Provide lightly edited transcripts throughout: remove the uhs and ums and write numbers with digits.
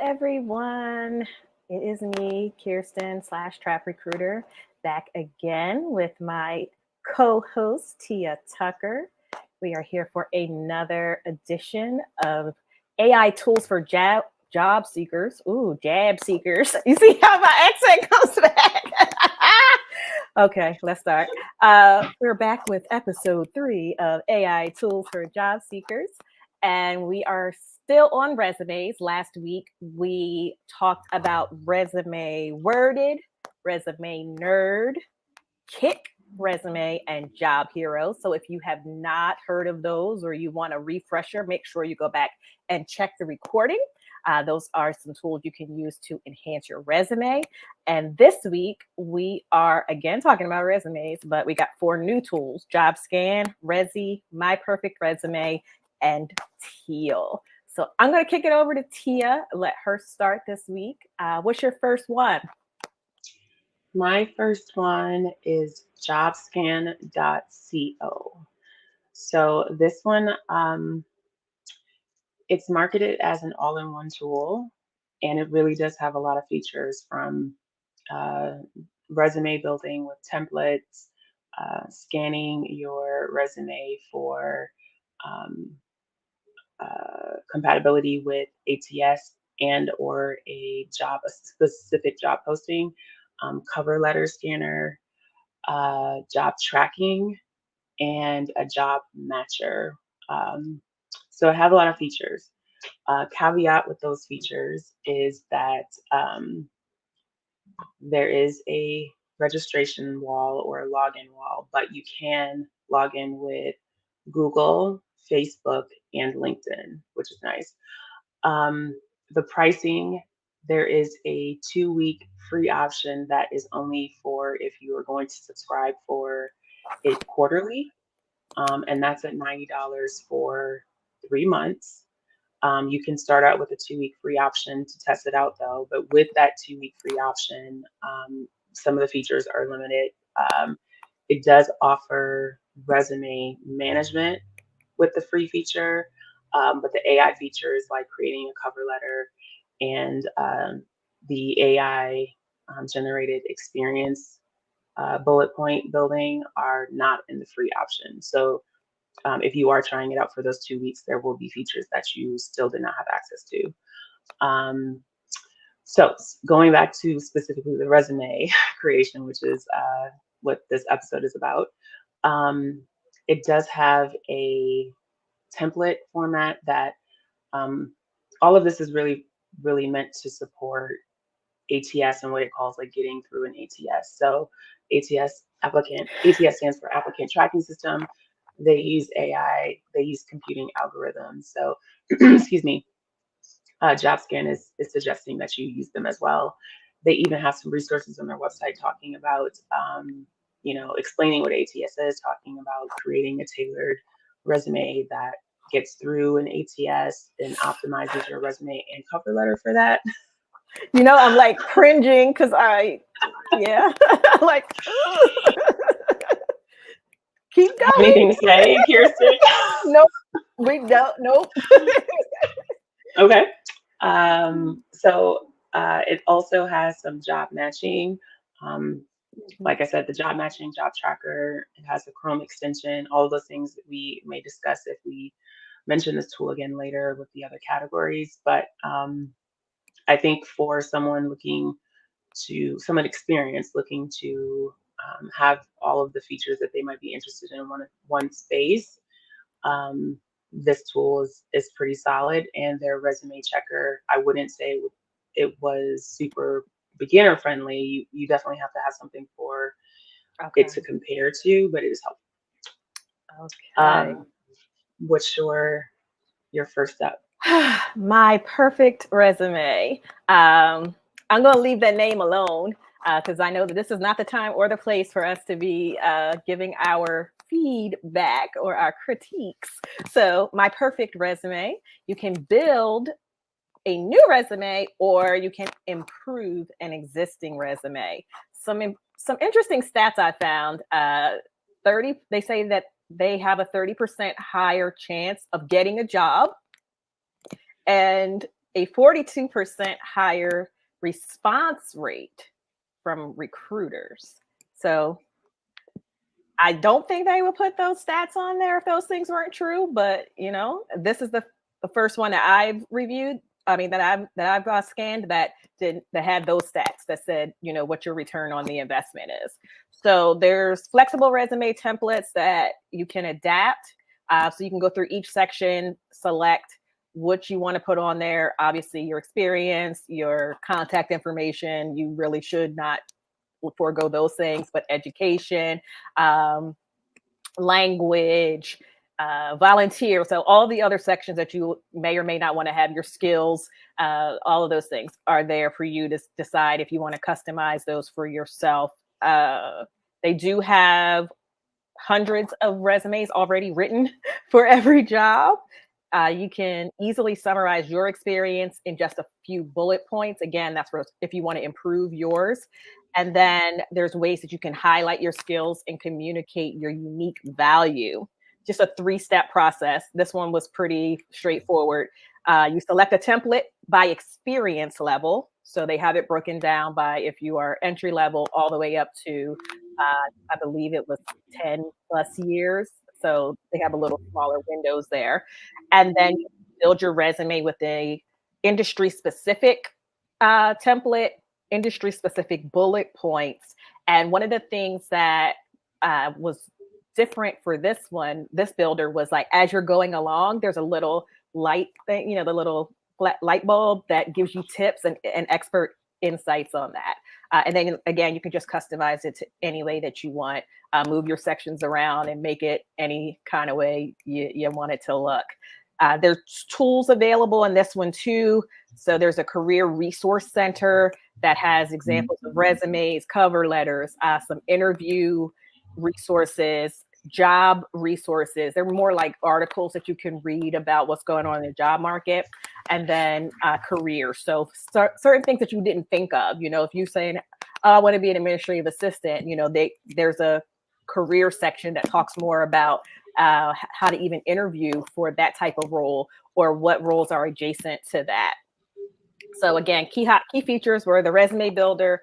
everyone. It is me, Kirsten / Trap Recruiter, back again with my co-host, Tia Tucker. We are here for another edition of AI tools for job seekers. Ooh, jab seekers. You see how my accent comes back? Okay, let's start. We're back with episode 3 of AI tools for job seekers. And we are still on resumes. Last week, we talked about resume worded, resume nerd, kick resume, and job hero. So if you have not heard of those or you want a refresher, make sure you go back and check the recording. Those are some tools you can use to enhance your resume. And this week, we are again talking about resumes, but we got 4 new tools: Jobscan, Rezi, myperfectresume, and Teal. So I'm going to kick it over to Tia, let her start this week. What's your first one? My first one is Jobscan.co. So this one, it's marketed as an all-in-one tool, and it really does have a lot of features from uh, resume building with templates, scanning your resume for um, compatibility with ATS and or a specific job posting, cover letter scanner, job tracking, and a job matcher. Um, so I have a lot of features. Caveat with those features is that there is a registration wall or a login wall, but you can log in with Google, Facebook, and LinkedIn, which is nice. Um, the pricing, there is a 2-week free option that is only for if you are going to subscribe for it quarterly, and that's at $90 for 3 months. You can start out with a 2-week free option to test it out, though. But with that 2-week free option, some of the features are limited. It does offer resume management with the free feature, but the AI features like creating a cover letter and the AI generated experience bullet point building are not in the free option. So if you are trying it out for those 2 weeks, there will be features that you still did not have access to. Um, so going back to specifically the resume creation, which is what this episode is about, it does have a template format that all of this is really meant to support ATS and what it calls like getting through an ATS. So ATS stands for applicant tracking system. They use AI, they use computing algorithms. So excuse me, JobScan is suggesting that you use them as well. They even have some resources on their website talking about explaining what ATS is, talking about creating a tailored resume that gets through an ATS and optimizes your resume and cover letter for that. I'm like cringing because like, keep going. Have anything to say, Kirsten? Nope, we don't. Nope. Okay. So it also has some job matching. Like I said, the job matching, job tracker, it has a Chrome extension, all of those things that we may discuss if we mention this tool again later with the other categories. But I think for someone experienced looking to have all of the features that they might be interested in one space, this tool is pretty solid. And their resume checker, I wouldn't say it was super beginner friendly. You definitely have to have something for it to compare to, but it is helpful. Okay. What's your first step? My perfect resume. I'm going to leave that name alone because I know that this is not the time or the place for us to be giving our feedback or our critiques. So my perfect resume, you can build a new resume or you can improve an existing resume. Some interesting stats I found. They say that they have a 30% higher chance of getting a job. And a 42% higher response rate from recruiters. So I don't think they would put those stats on there if those things weren't true. But this is the first one that I've reviewed. I mean, that I've scanned that had those stats that said what your return on the investment is. So there's flexible resume templates that you can adapt. So you can go through each section, select what you want to put on there. Obviously, your experience, your contact information. You really should not forego those things, but education, um, language, volunteer. So all the other sections that you may or may not want to have, your skills, all of those things are there for you to decide if you want to customize those for yourself. They do have hundreds of resumes already written for every job. You can easily summarize your experience in just a few bullet points. Again, that's for if you want to improve yours. And then there's ways that you can highlight your skills and communicate your unique value. Just a 3-step process. This one was pretty straightforward. You select a template by experience level. So they have it broken down by if you are entry level all the way up to, I believe it was 10 plus years. So they have a little smaller windows there. And then you build your resume with a industry specific template, industry specific bullet points. And one of the things that was different for this builder was like, as you're going along, there's a little light thing, the little light bulb that gives you tips and expert insights on that. And then again, you can just customize it to any way that you want, move your sections around and make it any kind of way you want it to look. There's tools available in this one too. So there's a career resource center that has examples of resumes, cover letters, some interview resources, job resources. They're more like articles that you can read about what's going on in the job market. And then career. So certain things that you didn't think of, if you're saying, oh, I want to be an administrative assistant, there's a career section that talks more about how to even interview for that type of role or what roles are adjacent to that. So again, key features were the resume builder.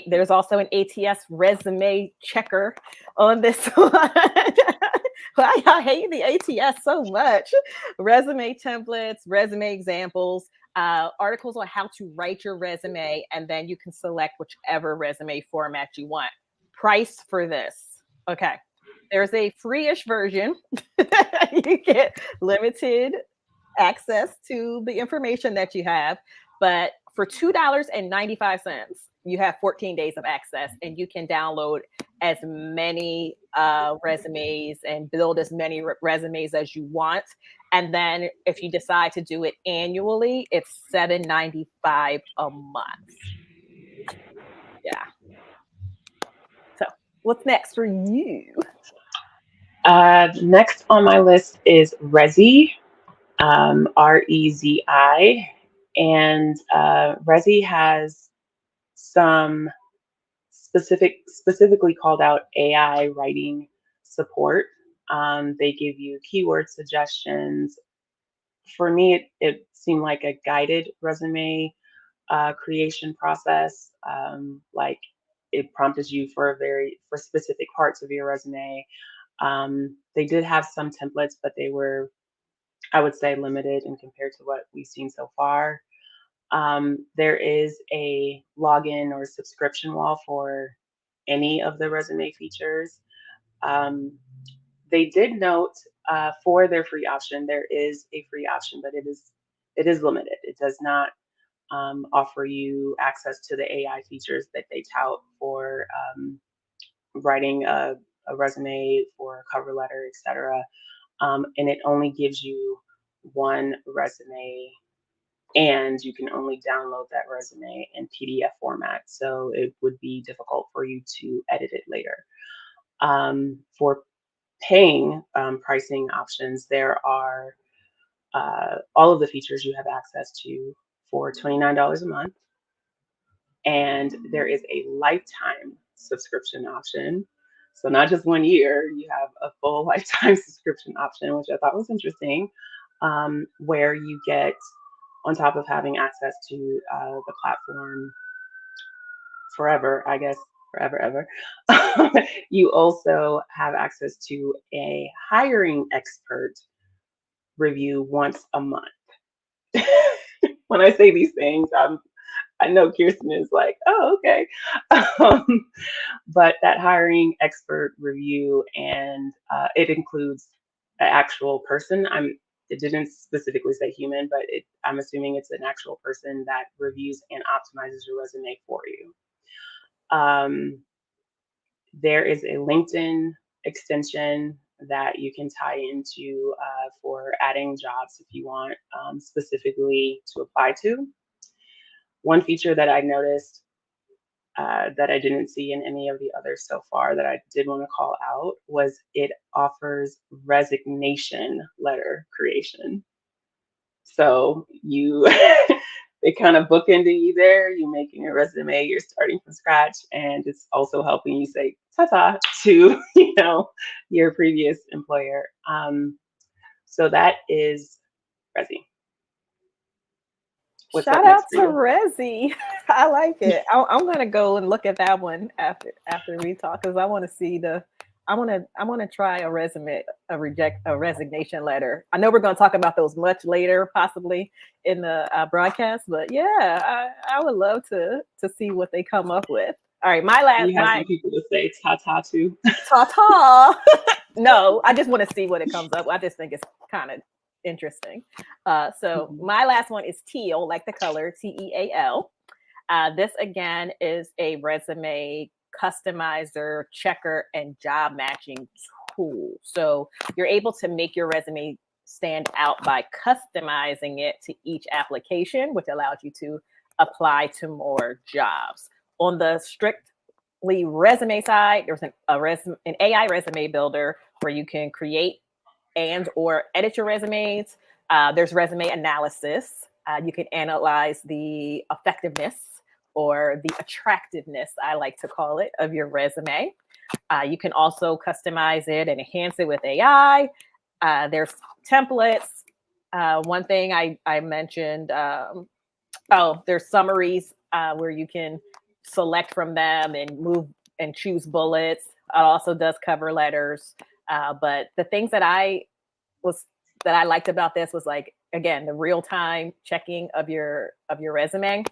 There's also an ATS resume checker on this one. I hate the ATS so much. Resume templates, resume examples, articles on how to write your resume, and then you can select whichever resume format you want. Price for this. Okay. There's a free-ish version. You get limited access to the information that you have. But for $2.95, you have 14 days of access, and you can download as many resumes and build as many resumes as you want. And then if you decide to do it annually, it's $7.95 a month. Yeah. So what's next for you? Next on my list is Rezi, Rezi. And Rezi has some specifically called out AI writing support. They give you keyword suggestions. For me, it seemed like a guided resume creation process. Like it prompted you for specific parts of your resume. They did have some templates, but they were, I would say, limited in compared to what we've seen so far. There is a login or subscription wall for any of the resume features. They did note for their free option, there is a free option, but it is limited. It does not offer you access to the AI features that they tout for writing a resume, for a cover letter, etc. And it only gives you one resume, and you can only download that resume in PDF format. So it would be difficult for you to edit it later. For paying pricing options, there are all of the features you have access to for $29 a month. And there is a lifetime subscription option. So not just 1 year, you have a full lifetime subscription option, which I thought was interesting, where you get on top of having access to the platform forever, I guess, forever, ever, you also have access to a hiring expert review once a month. When I say these things, I know Kirsten is like, oh, okay. Um, but that hiring expert review, and it includes an actual person. It didn't specifically say human, but I'm assuming it's an actual person that reviews and optimizes your resume for you. There is a LinkedIn extension that you can tie into for adding jobs if you want specifically to apply to. One feature that I noticed that I didn't see in any of the others so far that I did want to call out was it offers resignation letter creation. So you, they kind of bookended you there. You're making your resume, you're starting from scratch, and it's also helping you say ta-ta to, your previous employer. So that is Rezi. What's up Shout next out for to you? Rezi. I like it. I'm gonna go and look at that one after we talk because I want to see the. I want to try a resume, a resignation letter. I know we're going to talk about those much later, possibly in the broadcast, but yeah, I would love to see what they come up with. All right, You have my some people to say ta-ta to. ta ta. No, I just want to see what it comes up. I just think it's kind of interesting. So Mhm. my last one is Teal, like the color Teal. This again is a resume customizer, checker, and job matching tool. So you're able to make your resume stand out by customizing it to each application, which allows you to apply to more jobs. On the strictly resume side, there's an AI resume builder where you can create and or edit your resumes. There's resume analysis. You can analyze the effectiveness or the attractiveness, I like to call it, of your resume. You can also customize it and enhance it with AI. There's templates. One thing I mentioned, there's summaries where you can select from them and move and choose bullets. It also does cover letters. But the things that I liked about this was like, again, the real time checking of your resume,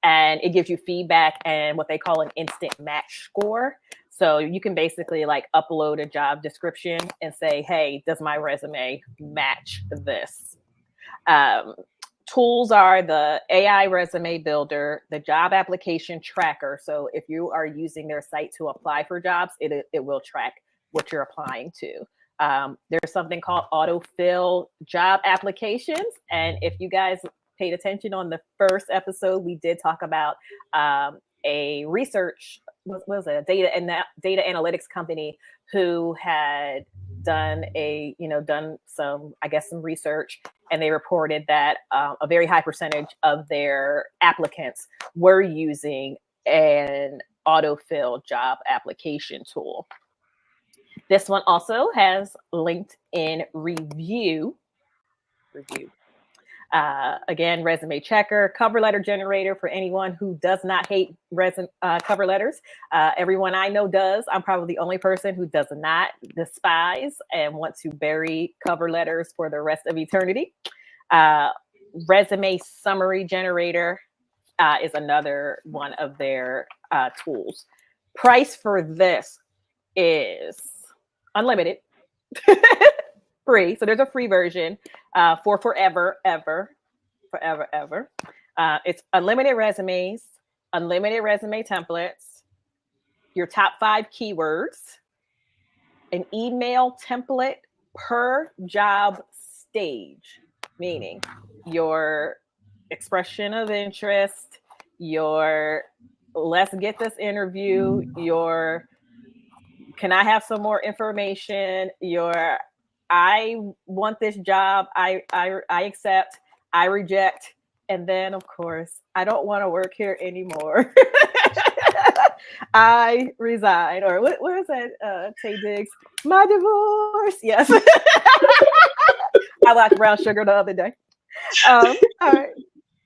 and it gives you feedback and what they call an instant match score. So you can basically like upload a job description and say, hey, does my resume match this? Tools are the AI resume builder, the job application tracker. So if you are using their site to apply for jobs, it will track what you're applying to. There's something called autofill job applications. And if you guys paid attention on the first episode, we did talk about a research, what was it, data analytics company who had done some research, and they reported that a very high percentage of their applicants were using an autofill job application tool. This one also has LinkedIn review. Again, resume checker, cover letter generator for anyone who does not hate cover letters. Everyone I know does. I'm probably the only person who does not despise and want to bury cover letters for the rest of eternity. Resume summary generator is another one of their tools. Price for this is unlimited. Free. So there's a free version for forever. It's unlimited resumes, unlimited resume templates, your top 5 keywords, an email template per job stage, meaning your expression of interest, your let's get this interview, your can I have some more information, your I want this job, I accept, I reject, and then of course I don't want to work here anymore. I resign, or what is that? Tay Diggs, my divorce. Yes, I watched Brown Sugar the other day. All right.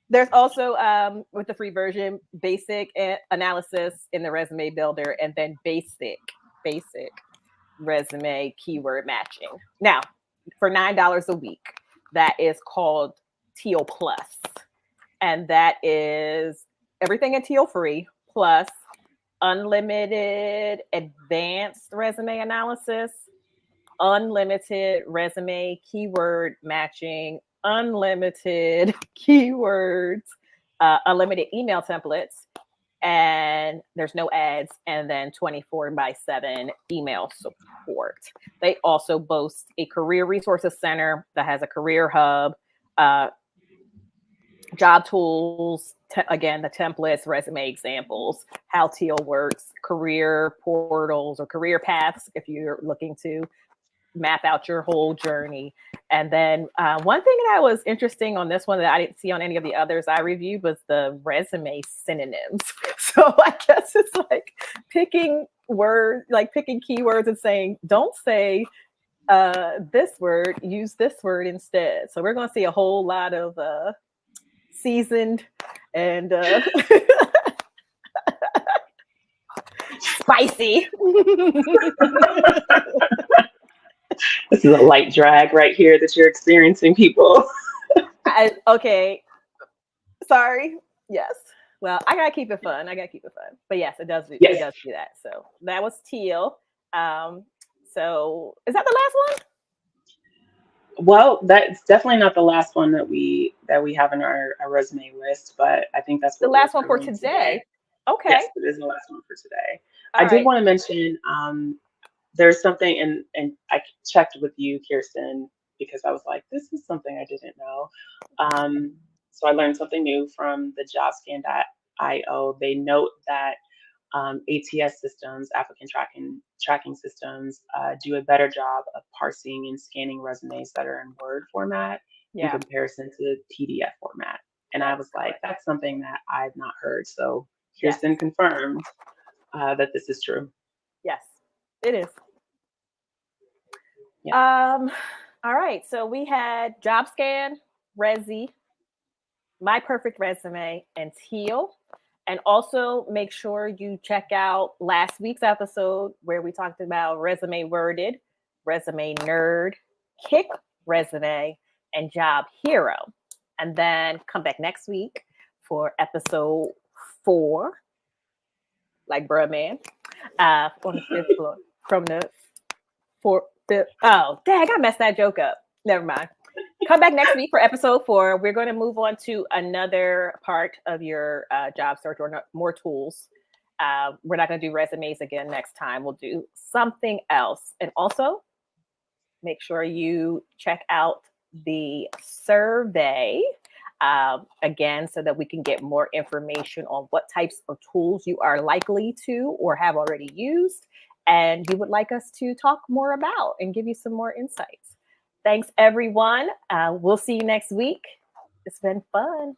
There's also with the free version, basic analysis in the resume builder, and then basic resume keyword matching. Now, for $9 a week, that is called Teal Plus, and that is everything in Teal free plus unlimited advanced resume analysis, unlimited resume keyword matching, unlimited keywords, unlimited email templates, and there's no ads, and then 24/7 email support. They also boast a career resources center that has a career hub, job tools, again, the templates, resume examples, how Teal works, career portals or career paths if you're looking to map out your whole journey. And then one thing that was interesting on this one that I didn't see on any of the others I reviewed was the resume synonyms. So I guess it's like picking words, like picking keywords and saying, don't say this word, use this word instead. So we're going to see a whole lot of seasoned and spicy. This is a light drag right here that you're experiencing, people. Okay. Sorry. Yes. Well, I gotta keep it fun. But yes, it does. Yes. It does do that. So that was Teal. So is that the last one? Well, that's definitely not the last one that we have in our resume list, but I think that's The what last one for today. Okay. Yes, it is the last one for today. All I did right. want to mention there's something, and I checked with you, Kirsten, because I was like, this is something I didn't know. So I learned something new from the Jobscan.io. They note that ATS systems, applicant tracking systems, do a better job of parsing and scanning resumes that are in Word format in comparison to PDF format. And I was like, that's something that I've not heard. So Kirsten confirmed that this is true. Yes, it is. Yeah. All right. So we had Jobscan, Rezi, My Perfect Resume, and Teal. And also make sure you check out last week's episode where we talked about Resume Worded, Resume Nerd, Kick Resume, and Job Hero. And then come back next week for episode 4, like bruh man, on the 5th floor from the 4th. Oh, dang, I messed that joke up. Never mind. Come back next week for episode 4. We're going to move on to another part of your job search or more tools. We're not going to do resumes again next time. We'll do something else. And also, make sure you check out the survey again so that we can get more information on what types of tools you are likely to or have already used and you would like us to talk more about and give you some more insights. Thanks, everyone. We'll see you next week. It's been fun.